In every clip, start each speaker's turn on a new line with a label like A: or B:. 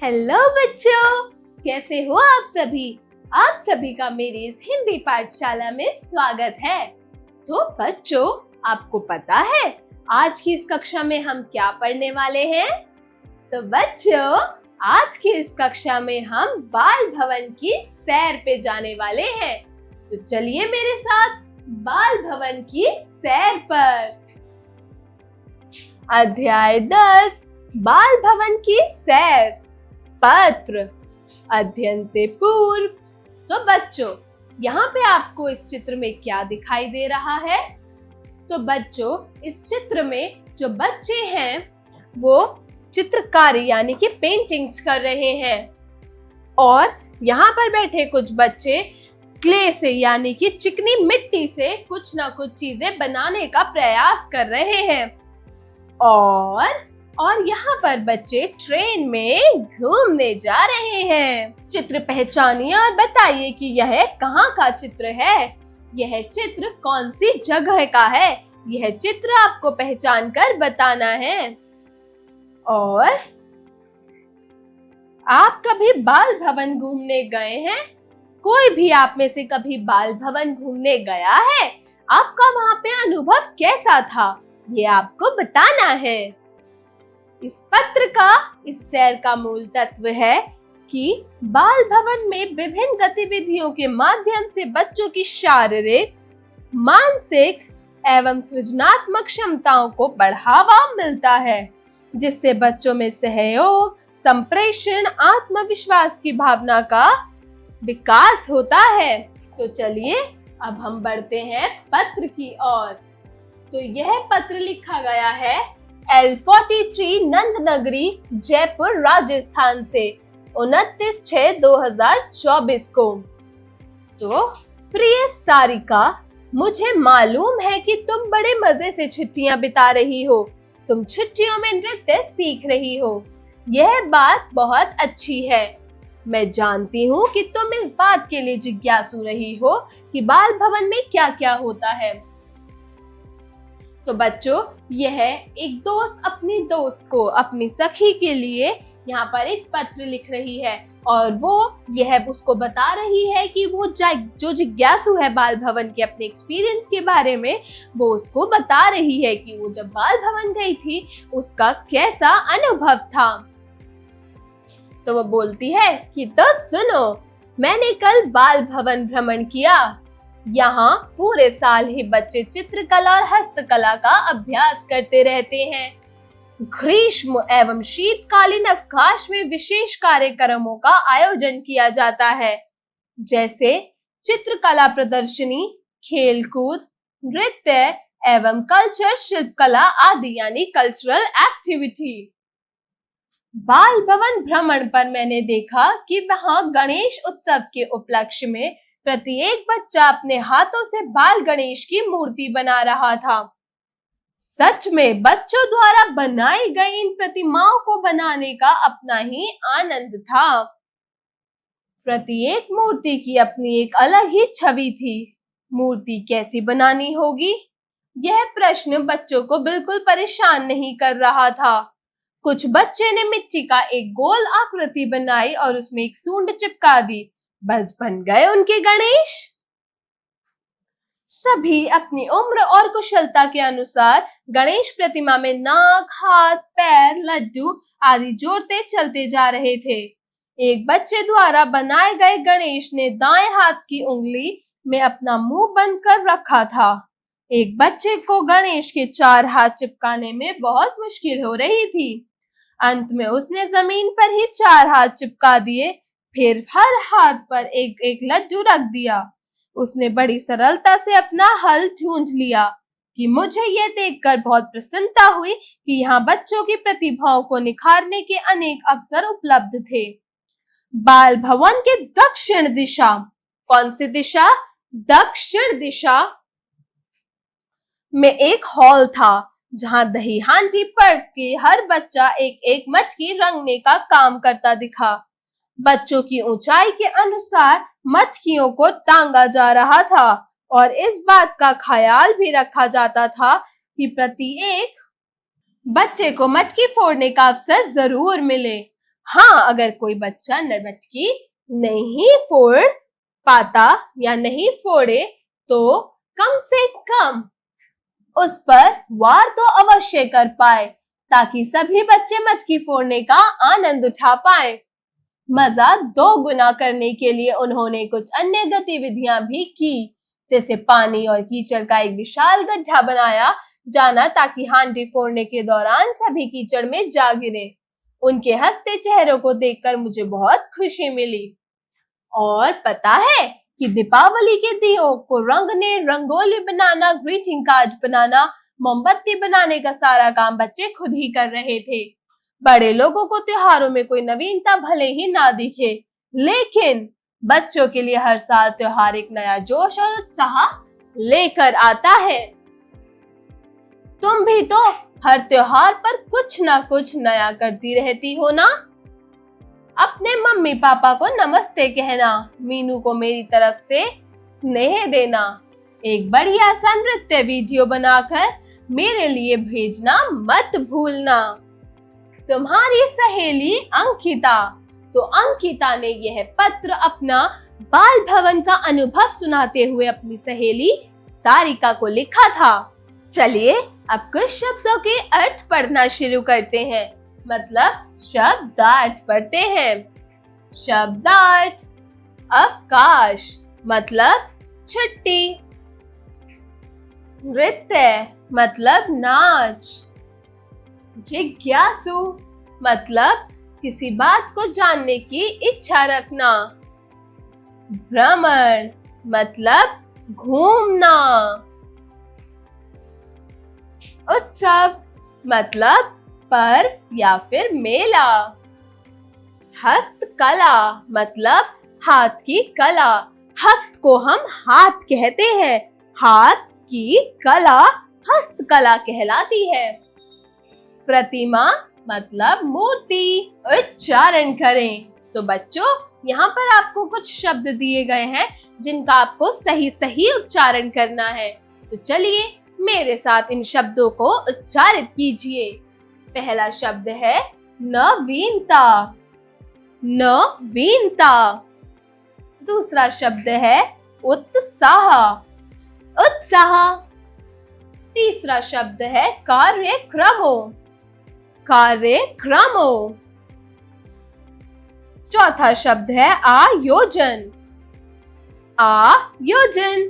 A: Hello बच्चों, कैसे हो आप सभी। आप सभी का मेरी इस हिंदी पाठशाला में स्वागत है। तो बच्चों, आपको पता है आज की इस कक्षा में हम क्या पढ़ने वाले हैं? तो बच्चों, आज की इस कक्षा में हम बाल भवन की सैर पे जाने वाले हैं। तो चलिए मेरे साथ बाल भवन की सैर पर। अध्याय 10, बाल भवन की सैर। पत्र, अध्ययन से पूर्व। तो बच्चों, यहाँ पे आपको इस चित्र में क्या दिखाई दे रहा है? तो बच्चों, इस चित्र में जो बच्चे हैं वो चित्रकारी यानी कि पेंटिंग्स कर रहे हैं और यहाँ पर बैठे कुछ बच्चे क्ले से यानी कि चिकनी मिट्टी से कुछ ना कुछ चीजें बनाने का प्रयास कर रहे हैं और यहाँ पर बच्चे ट्रेन में घूमने जा रहे हैं। चित्र पहचानिए और बताइए कि यह कहाँ का चित्र है। यह चित्र कौन सी जगह का है, यह चित्र आपको पहचान कर बताना है। और आप कभी बाल भवन घूमने गए हैं? कोई भी आप में से कभी बाल भवन घूमने गया है? आपका वहाँ पे अनुभव कैसा था, ये आपको बताना है। इस पत्र का, इस सैर का मूल तत्व है कि बाल भवन में विभिन्न गतिविधियों के माध्यम से बच्चों की शारीरिक, मानसिक एवं सृजनात्मक क्षमताओं को बढ़ावा मिलता है, जिससे बच्चों में सहयोग, संप्रेषण, आत्मविश्वास की भावना का विकास होता है। तो चलिए अब हम बढ़ते हैं पत्र की ओर। तो यह पत्र लिखा गया है L43 नंदनगरी, जयपुर, राजस्थान से 29/6/2024 को। तो प्रिय सारिका, मुझे मालूम है कि तुम बड़े मजे से छुट्टियां बिता रही हो। तुम छुट्टियों में नृत्य सीख रही हो। यह बात बहुत अच्छी है। मैं जानती हूँ कि तुम इस बात के लिए जिज्ञासु रही हो कि बाल भवन में क्या क्या होता है। तो बच्चों, यह एक दोस्त अपनी दोस्त को, अपनी सखी के लिए यहाँ पर एक पत्र लिख रही है और वो यह उसको बता रही है कि वो जो जिज्ञासु है बाल भवन के अपने एक्सपीरियंस के बारे में, वो उसको बता रही है कि वो जब बाल भवन गई थी उसका कैसा अनुभव था। तो वो बोलती है कि तो सुनो, मैंने कल बाल भवन भ्रमण किया। यहाँ पूरे साल ही बच्चे चित्रकला और हस्तकला का अभ्यास करते रहते हैं। ग्रीष्म एवं शीतकालीन अवकाश में विशेष कार्यक्रमों का आयोजन किया जाता है, जैसे चित्रकला प्रदर्शनी, खेलकूद, नृत्य एवं कल्चर, शिल्पकला आदि यानी कल्चरल एक्टिविटी। बाल भवन भ्रमण पर मैंने देखा कि वहाँ गणेश उत्सव के उपलक्ष्य में प्रत्येक बच्चा अपने हाथों से बाल गणेश की मूर्ति बना रहा था। सच में बच्चों द्वारा बनाई गई इन प्रतिमाओं को बनाने का अपना ही आनंद था। प्रत्येक मूर्ति की अपनी एक अलग ही छवि थी। मूर्ति कैसी बनानी होगी, यह प्रश्न बच्चों को बिल्कुल परेशान नहीं कर रहा था। कुछ बच्चे ने मिट्टी का एक गोल आकृति बनाई और उसमें एक सूंड चिपका दी, बस बन गए उनके गणेश। सभी अपनी उम्र और कुशलता के अनुसार गणेश प्रतिमा में नाक, हाथ, पैर, लड्डू आदि जोड़ते चलते जा रहे थे। एक बच्चे द्वारा बनाए गए गणेश ने दाएं हाथ की उंगली में अपना मुंह बंद कर रखा था। एक बच्चे को गणेश के 4 हाथ चिपकाने में बहुत मुश्किल हो रही थी। अंत में उसने जमीन पर ही 4 हाथ चिपका दिए, फिर हर हाथ पर एक एक लड्डू रख दिया। उसने बड़ी सरलता से अपना हल ढूंढ लिया कि मुझे यह देखकर बहुत प्रसन्नता हुई कि यहाँ बच्चों की प्रतिभाओं को निखारने के अनेक अवसर उपलब्ध थे। बाल भवन के दक्षिण दिशा, कौन सी दिशा? दक्षिण दिशा में एक हॉल था जहाँ दही हांडी पढ़ के हर बच्चा एक एक मटकी रंगने का काम करता दिखा। बच्चों की ऊंचाई के अनुसार मटकियों को टांगा जा रहा था और इस बात का ख्याल भी रखा जाता था कि प्रत्येक बच्चे को मटकी फोड़ने का अवसर जरूर मिले। हाँ, अगर कोई बच्चा मटकी नहीं फोड़ पाता या नहीं फोड़े तो कम से कम उस पर वार तो अवश्य कर पाए, ताकि सभी बच्चे मटकी फोड़ने का आनंद उठा पाए। मजा दो गुना करने के लिए उन्होंने कुछ अन्य गतिविधियां भी की, जैसे पानी और कीचड़ का एक विशाल गड्ढा बनाया जाना, ताकि हांडी फोड़ने के दौरान सभी कीचड़ में जा गिरे। उनके हंसते चेहरों को देखकर मुझे बहुत खुशी मिली। और पता है कि दीपावली के दियों को रंगने, रंगोली बनाना, ग्रीटिंग कार्ड बनाना, मोमबत्ती बनाने का सारा काम बच्चे खुद ही कर रहे थे। बड़े लोगों को त्योहारों में कोई नवीनता भले ही ना दिखे, लेकिन बच्चों के लिए हर साल त्योहार एक नया जोश और उत्साह लेकर आता है। तुम भी तो हर त्योहार पर कुछ ना कुछ नया करती रहती हो ना। अपने मम्मी पापा को नमस्ते कहना, मीनू को मेरी तरफ से स्नेह देना, एक बढ़िया सा नृत्य वीडियो बनाकर मेरे लिए भेजना मत भूलना। तुम्हारी सहेली अंकिता। तो अंकिता ने यह पत्र अपना बाल भवन का अनुभव सुनाते हुए अपनी सहेली सारिका को लिखा था। चलिए अब कुछ शब्दों के अर्थ पढ़ना शुरू करते हैं, मतलब शब्दार्थ पढ़ते हैं। शब्दार्थ। अवकाश मतलब छुट्टी। नृत्य मतलब नाच। जिज्ञासु मतलब किसी बात को जानने की इच्छा रखना। भ्रमण मतलब घूमना। उत्सव मतलब पर्व या फिर मेला। हस्तकला मतलब हाथ की कला। हस्त को हम हाथ कहते हैं, हाथ की कला हस्तकला कहलाती है। प्रतिमा मतलब मूर्ति। उच्चारण करें। तो बच्चों, यहाँ पर आपको कुछ शब्द दिए गए हैं जिनका आपको सही सही उच्चारण करना है। तो चलिए मेरे साथ इन शब्दों को उच्चारित कीजिए। पहला शब्द है नवीनता। नवीनता। दूसरा शब्द है उत्साह। उत्साह। तीसरा शब्द है कार्यक्रमों। कार्यक्रमों। चौथा शब्द है आयोजन। आयोजन।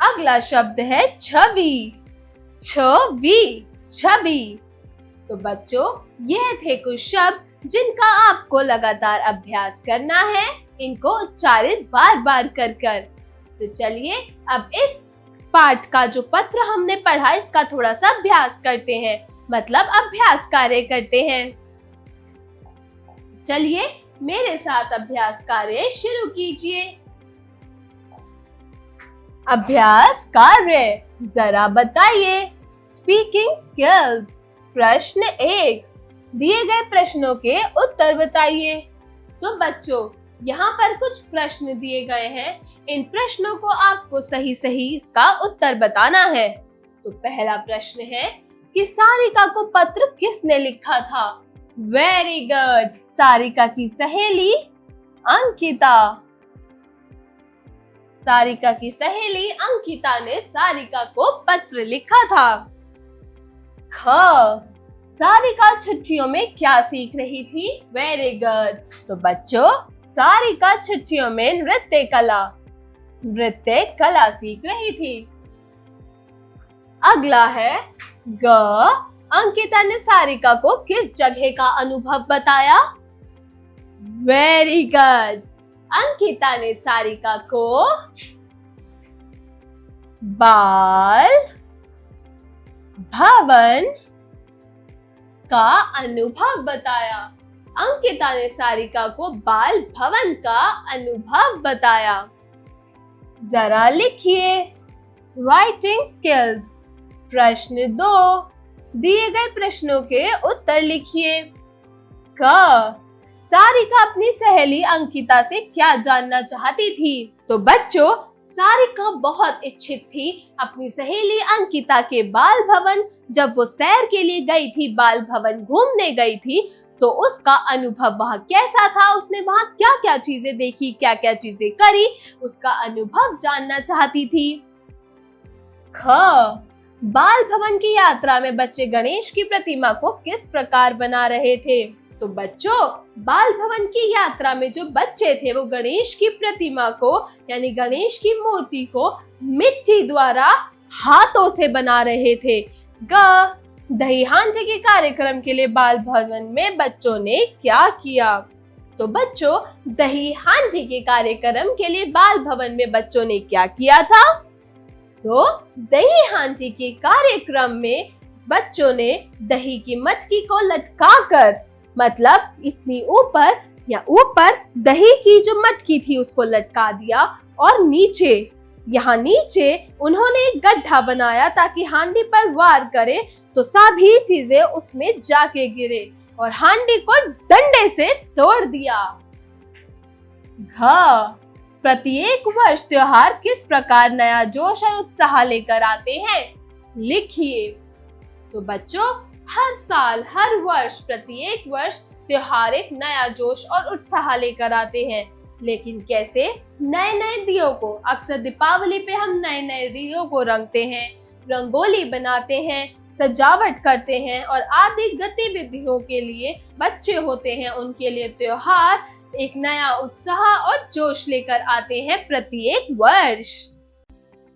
A: अगला शब्द है छवि। छवि। छवि। तो बच्चों, यह थे कुछ शब्द जिनका आपको लगातार अभ्यास करना है, इनको उच्चारित बार बार कर कर। तो चलिए अब इस पाठ का जो पत्र हमने पढ़ा, इसका थोड़ा सा अभ्यास करते हैं, मतलब अभ्यास कार्य करते हैं। चलिए मेरे साथ अभ्यास कार्य शुरू कीजिए। अभ्यास कार्य। जरा बताइए। Speaking skills. प्रश्न 1, दिए गए प्रश्नों के उत्तर बताइए। तो बच्चों, यहाँ पर कुछ प्रश्न दिए गए हैं, इन प्रश्नों को आपको सही सही इसका उत्तर बताना है। तो पहला प्रश्न है कि सारिका को पत्र किसने लिखा था? वेरी गुड, सारिका की सहेली अंकिता। सारिका की सहेली अंकिता ने सारिका को पत्र लिखा था। ख, सारिका छुट्टियों में क्या सीख रही थी? Very good. तो बच्चों, सारिका छुट्टियों में नृत्य कला सीख रही थी। अगला है ग, अंकिता ने सारिका को किस जगह का अनुभव बताया? वेरी गुड, अंकिता ने सारिका को बाल भवन का अनुभव बताया। अंकिता ने सारिका को बाल भवन का अनुभव बताया। जरा लिखिए। Writing skills. प्रश्न 2, दिए गए प्रश्नों के उत्तर लिखिए। क, सारिका अपनी सहेली अंकिता से क्या जानना चाहती थी? तो बच्चों, सारिका बहुत इच्छुक थी अपनी सहेली अंकिता के बाल भवन, जब वो सैर के लिए गई थी, बाल भवन घूमने गई थी, तो उसका अनुभव वहाँ कैसा था, उसने वहाँ क्या क्या चीजें देखी, क्या क्या चीजें करी, उसका अनुभव जानना चाहती थी। ख, बाल भवन की यात्रा में बच्चे गणेश की प्रतिमा को किस प्रकार बना रहे थे। तो बच्चों, बाल भवन की यात्रा में जो बच्चे थे वो गणेश की प्रतिमा को यानी गणेश की मूर्ति को मिट्टी द्वारा हाथों से बना रहे थे। ग, दही हांडी के कार्यक्रम के लिए बाल भवन में बच्चों ने क्या किया। तो बच्चों, दही हांडी के कार्यक्रम के लिए बाल भवन में बच्चों ने क्या किया था। तो दही हांडी के कार्यक्रम में बच्चों ने दही की मटकी को लटकाकर, मतलब इतनी ऊपर दही की जो मटकी थी उसको लटका दिया और नीचे उन्होंने एक गड्ढा बनाया ताकि हांडी पर वार करे तो सभी चीजें उसमें जाके गिरे और हांडी को डंडे से तोड़ दिया। घ, प्रत्येक वर्ष त्योहार किस प्रकार नया जोश और उत्साह लेकर आते हैं, लिखिए। तो बच्चों, हर साल, हर वर्ष, प्रत्येक वर्ष त्योहार एक नया जोश और उत्साह लेकर आते हैं, लेकिन कैसे। नए नए दियों को, अक्सर दीपावली पे हम नए नए दियों को रंगते हैं, रंगोली बनाते हैं, सजावट करते हैं और आदि गतिविधियों के लिए बच्चे होते हैं, उनके लिए त्योहार एक नया उत्साह और जोश लेकर आते हैं प्रत्येक वर्ष।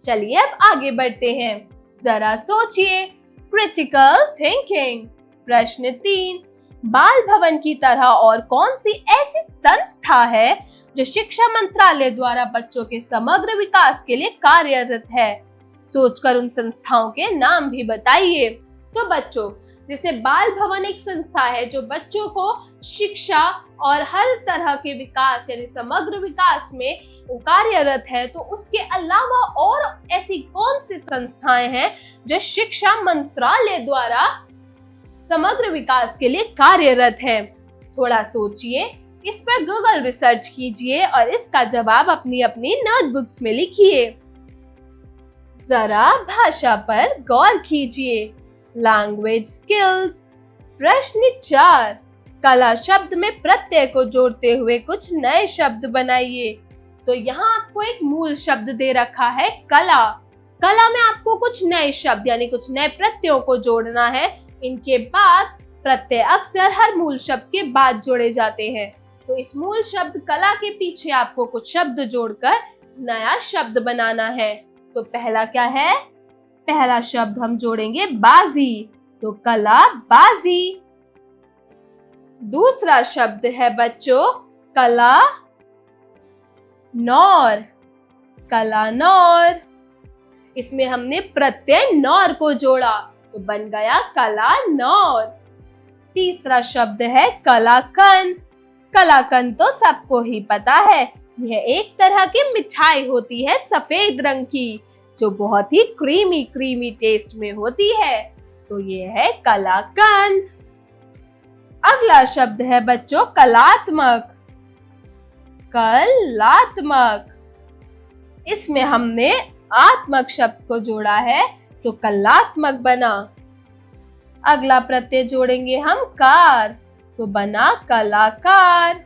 A: चलिए अब आगे बढ़ते हैं। जरा सोचिए, क्रिटिकल थिंकिंग। प्रश्न 3, बाल भवन की तरह और कौन सी ऐसी संस्था है जो शिक्षा मंत्रालय द्वारा बच्चों के समग्र विकास के लिए कार्यरत है। सोचकर उन संस्थाओं के नाम भी बताइए। तो बच्चों, जैसे बाल भवन एक संस्था है जो बच्चों को शिक्षा और हर तरह के विकास यानी समग्र विकास में कार्यरत है, तो उसके अलावा और ऐसी कौन सी संस्थाएं हैं जो शिक्षा मंत्रालय द्वारा समग्र विकास के लिए कार्यरत है। थोड़ा सोचिए, इस पर गूगल रिसर्च कीजिए और इसका जवाब अपनी अपनी नोटबुक्स में लिखिए। जरा भाषा पर गौर कीजिए। Language skills. प्रश्न 4, कला शब्द में प्रत्यय को जोड़ते हुए कुछ नए शब्द बनाइए। तो यहाँ आपको एक मूल शब्द दे रखा है कला। कला में आपको कुछ नए शब्द यानी कुछ नए प्रत्ययों को जोड़ना है। इनके बाद प्रत्यय अक्सर हर मूल शब्द के बाद जोड़े जाते हैं। तो इस मूल शब्द कला के पीछे आपको कुछ शब्द जोड़कर नया शब्द बनाना है। तो पहला क्या है, पहला शब्द हम जोड़ेंगे बाजी। तो कला बाजी। दूसरा शब्द है बच्चों कला नौर। कला नौर। इसमें हमने प्रत्यय नौर को जोड़ा तो बन गया कला नौर। तीसरा शब्द है कलाकंद। कलाकंद तो सबको ही पता है, यह एक तरह की मिठाई होती है सफेद रंग की जो बहुत ही क्रीमी टेस्ट में होती है। तो ये है कलाकंद। अगला शब्द है बच्चों कलात्मक। कलात्मक। इसमें हमने आत्मक शब्द को जोड़ा है तो कलात्मक बना। अगला प्रत्यय जोड़ेंगे हम कार तो बना कलाकार।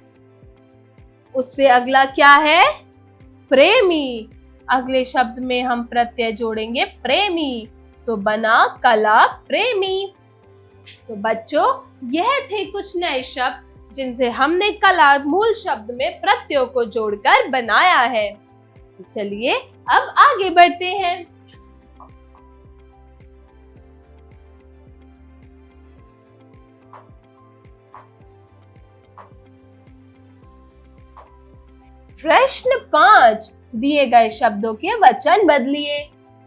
A: उससे अगला क्या है प्रेमी। अगले शब्द में हम प्रत्यय जोड़ेंगे प्रेमी तो बना कला प्रेमी। तो बच्चों, यह थे कुछ नए शब्द जिनसे हमने कला मूल शब्द में प्रत्ययों को जोड़कर बनाया है। तो चलिए अब आगे बढ़ते हैं। प्रश्न 5, दिए गए शब्दों के वचन बदलिए।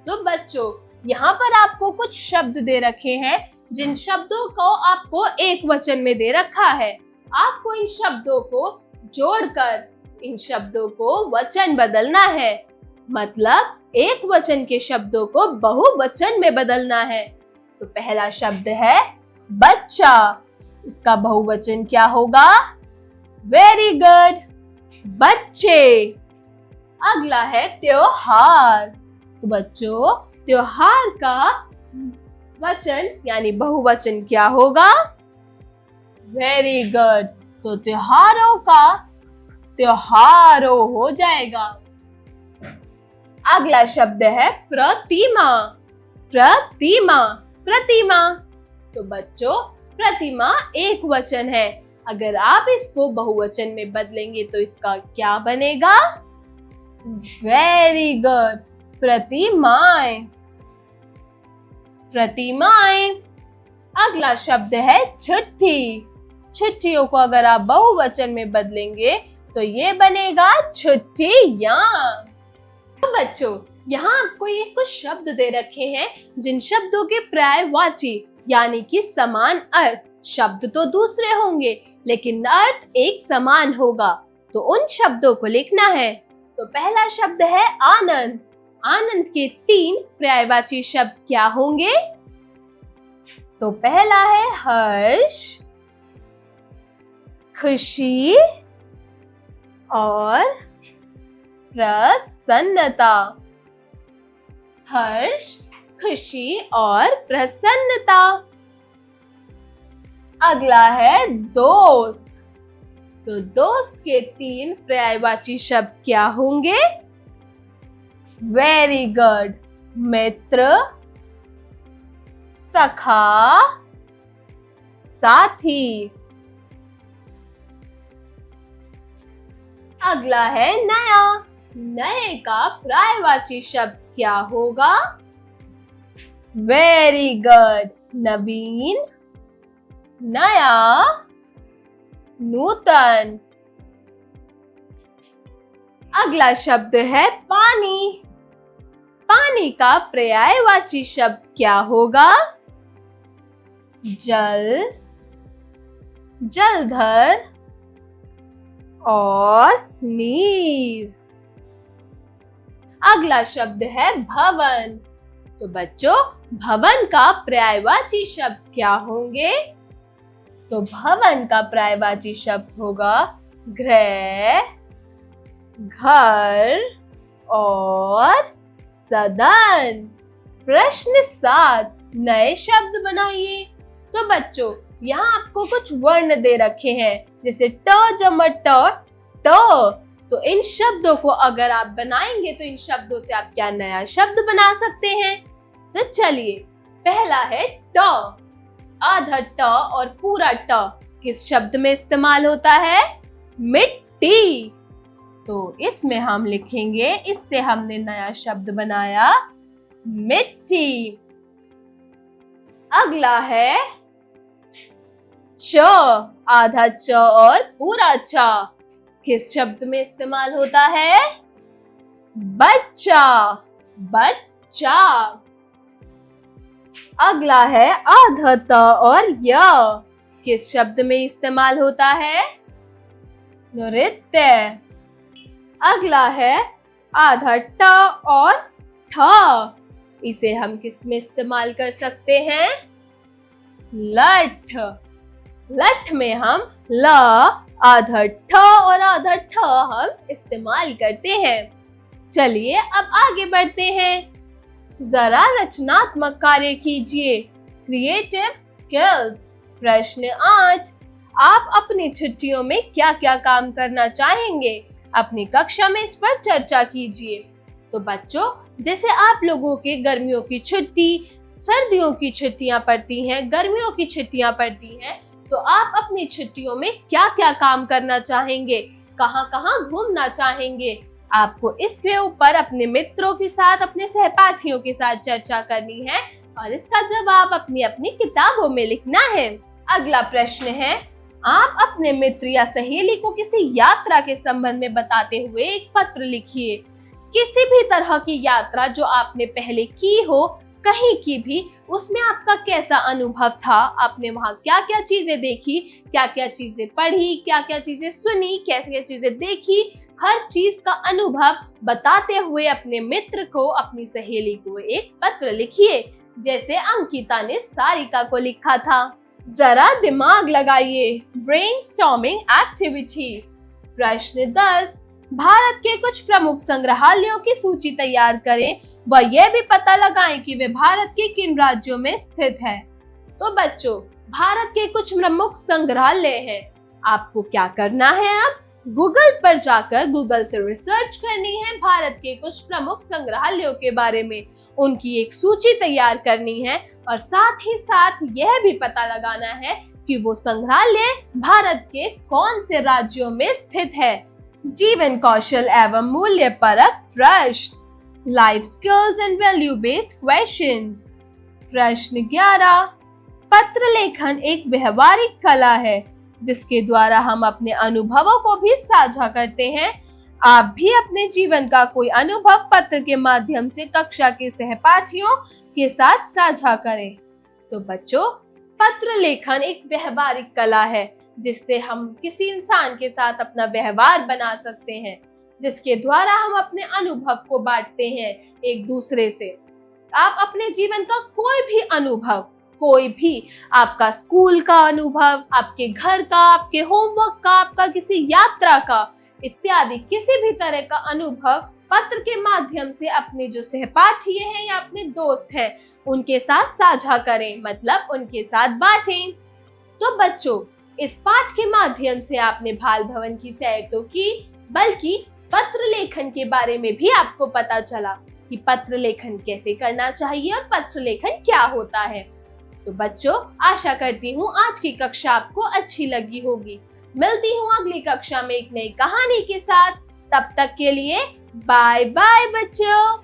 A: तो बच्चों, यहाँ पर आपको कुछ शब्द दे रखे हैं जिन शब्दों को आपको एक वचन में दे रखा है। आपको इन शब्दों को जोड़कर इन शब्दों को वचन बदलना है, मतलब एक वचन के शब्दों को बहुवचन में बदलना है। तो पहला शब्द है बच्चा। इसका बहुवचन क्या होगा? वेरी गुड, बच्चे। अगला है त्योहार। तो बच्चों, त्योहार का वचन यानी बहुवचन क्या होगा? Very good. तो त्योहारों का त्योहारों हो जाएगा। अगला शब्द है प्रतिमा। प्रतिमा, प्रतिमा। तो बच्चों, प्रतिमा एक वचन है। अगर आप इसको बहुवचन में बदलेंगे तो इसका क्या बनेगा? वेरी गुड, प्रतिमाएं। प्रतिमाएं। अगला शब्द है छुट्टी। छुट्टियों को अगर आप बहुवचन में बदलेंगे तो ये बनेगा छुट्टियां। तो बच्चों, यहाँ आपको ये कुछ शब्द दे रखे हैं जिन शब्दों के पर्यायवाची यानी कि समान अर्थ, शब्द तो दूसरे होंगे लेकिन अर्थ एक समान होगा, तो उन शब्दों को लिखना है। तो पहला शब्द है आनंद। आनंद के 3 पर्यायवाची शब्द क्या होंगे? तो पहला है हर्ष, खुशी और प्रसन्नता। हर्ष, खुशी और प्रसन्नता। अगला है दोस्त। तो दोस्त के 3 पर्यायवाची शब्द क्या होंगे? वेरी गुड, मित्र, सखा, साथी। अगला है नया। नए का पर्यायवाची शब्द क्या होगा? वेरी गुड, नवीन, नया, नूतन। अगला शब्द है पानी। पानी का पर्यायवाची शब्द क्या होगा? जल, जलधर और नीर। अगला शब्द है भवन। तो बच्चों, भवन का पर्यायवाची शब्द क्या होंगे? तो भवन का पर्यायवाची शब्द होगा गृह, घर और सदन। प्रश्न 7, नए शब्द बनाइए। तो बच्चों, यहाँ आपको कुछ वर्ण दे रखे हैं, जैसे ट जमा ट, तो इन शब्दों को अगर आप बनाएंगे तो इन शब्दों से आप क्या नया शब्द बना सकते हैं? तो चलिए, पहला है ट। आधा ट और पूरा ट किस शब्द में इस्तेमाल होता है? मिट्टी। तो इसमें हम लिखेंगे, इससे हमने नया शब्द बनाया मिट्टी। अगला है च। आधा च और पूरा च किस शब्द में इस्तेमाल होता है? बच्चा, बच्चा। अगला है आधा त और य किस शब्द में इस्तेमाल होता है? नृत्य। अगला है आधा ट और ठ, इसे हम किस में इस्तेमाल कर सकते हैं? लठ। लठ में हम ल, आधा ठ और आधा ठ हम इस्तेमाल करते हैं। चलिए अब आगे बढ़ते हैं। जरा रचनात्मक कार्य कीजिए, क्रिएटिव स्किल्स। प्रश्न 8, आप अपनी छुट्टियों में क्या क्या काम करना चाहेंगे? अपनी कक्षा में इस पर चर्चा कीजिए। तो बच्चों, जैसे आप लोगों के गर्मियों की छुट्टी, सर्दियों की छुट्टियां पड़ती हैं, गर्मियों की छुट्टियां पड़ती हैं, तो आप अपनी छुट्टियों में क्या क्या काम करना चाहेंगे? कहाँ कहाँ घूमना चाहेंगे? आपको इसके ऊपर अपने मित्रों के साथ, अपने सहपाठियों के साथ चर्चा करनी है और इसका जवाब अपनी अपनी किताबों में लिखना है। अगला प्रश्न है, आप अपने मित्र या सहेली को किसी यात्रा के संबंध में बताते हुए एक पत्र लिखिए। किसी भी तरह की यात्रा जो आपने पहले की हो, कहीं की भी, उसमें आपका कैसा अनुभव था? आपने वहाँ क्या क्या चीजें देखी, क्या क्या चीजें पढ़ी, क्या क्या चीजें सुनी, कैसी क्या चीजें देखी, हर चीज का अनुभव बताते हुए अपने मित्र को, अपनी सहेली को एक पत्र लिखिए, जैसे अंकिता ने सारिका को लिखा था। जरा दिमाग लगाइए, ब्रेनस्टॉर्मिंग एक्टिविटी। प्रश्न 10, भारत के कुछ प्रमुख संग्रहालयों की सूची तैयार करें व यह भी पता लगाएं कि वे भारत के किन राज्यों में स्थित है। तो बच्चों, भारत के कुछ प्रमुख संग्रहालय हैं। आपको क्या करना है, अब गूगल पर जाकर गूगल से रिसर्च करनी है भारत के कुछ प्रमुख संग्रहालयों के बारे में, उनकी एक सूची तैयार करनी है और साथ ही साथ यह भी पता लगाना है कि वो संग्रहालय भारत के कौन से राज्यों में स्थित है। जीवन कौशल एवं मूल्य परक प्रश्न, life skills and value based questions. प्रश्न 11, पत्र लेखन एक व्यवहारिक कला है जिसके द्वारा हम अपने अनुभवों को भी साझा करते हैं। आप भी अपने जीवन का कोई अनुभव पत्र के माध्यम से कक्षा के सहपाठियों के साथ साझा करें। तो बच्चों, पत्र लेखन एक व्यवहारिक कला है जिससे हम किसी इंसान के साथ अपना व्यवहार बना सकते हैं, जिसके द्वारा हम अपने अनुभव को बांटते हैं एक दूसरे से। आप अपने जीवन का कोई भी अनुभव, कोई भी आपका स्कूल का अनुभव, आपके घर का, आपके होमवर्क का, आपका किसी यात्रा का इत्यादि किसी भी तरह का अनुभव पत्र के माध्यम से अपने जो सहपाठी हैं या अपने दोस्त हैं उनके साथ साझा करें, मतलब उनके साथ बांटें। तो बच्चों, इस पाठ के माध्यम से आपने बाल भवन की सैर तो की, बल्कि पत्र लेखन के बारे में भी आपको पता चला कि पत्र लेखन कैसे करना चाहिए और पत्र लेखन क्या होता है। तो बच्चों, आशा करती हूँ आज की कक्षा आपको अच्छी लगी होगी। मिलती हूँ अगली कक्षा में एक नई कहानी के साथ। तब तक के लिए बाय बाय बच्चों।